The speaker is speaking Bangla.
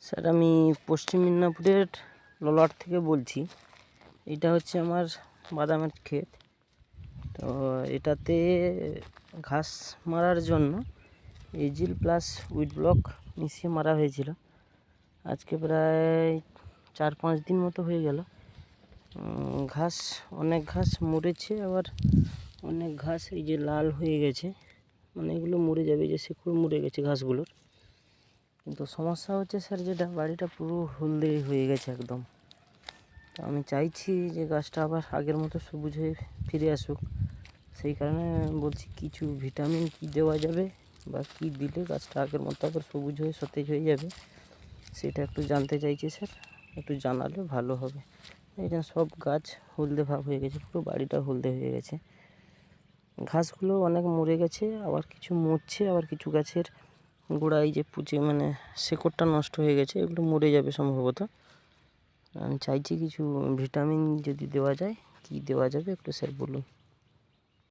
স্যার আমি পশ্চিম মিদনাপুরের ললাট থেকে বলছি। এটা হচ্ছে আমার বাদামের ক্ষেত। তো এটাতে ঘাস মারার জন্য এজিল প্লাস উইড ব্লক মিশিয়ে মারা হয়েছিল। আজকে প্রায় 4-5 দিন মতো হয়ে গেল। অনেক ঘাস মরেছে, আবার অনেক ঘাস এই যে লাল হয়ে গেছে, মানে এগুলো মরে যাবে, যে শিকড় মরে গেছে ঘাসগুলোর। কিন্তু সমস্যা হচ্ছে স্যার, যেটা বাড়িটা পুরো হলদে হয়ে গেছে একদম। তো আমি চাইছি যে গাছটা আবার আগের মতো সবুজ হয়ে ফিরে আসুক। সেই কারণে বলছি কিছু ভিটামিন কি দেওয়া যাবে বা কি দিলে গাছটা আগের মতো আবার সবুজ হয়ে সতেজ হয়ে যাবে, সেটা একটু জানতে চাইছি স্যার। একটু জানালে ভালো হবে। এই যে সব গাছ হলদে ভাব হয়ে গেছে, পুরো বাড়িটা হলদে হয়ে গেছে। ঘাসগুলো অনেক মরে গেছে, আবার কিছু মরছে, আবার কিছু গাছের গোড়ায় যে পুচে মানে শেকড়টা নষ্ট হয়ে গেছে, এগুলো মরে যাবে সম্ভবত। আমি চাইছি কিছু ভিটামিন যদি দেওয়া যায়, কি দেওয়া যাবে একটু স্যার বলুন।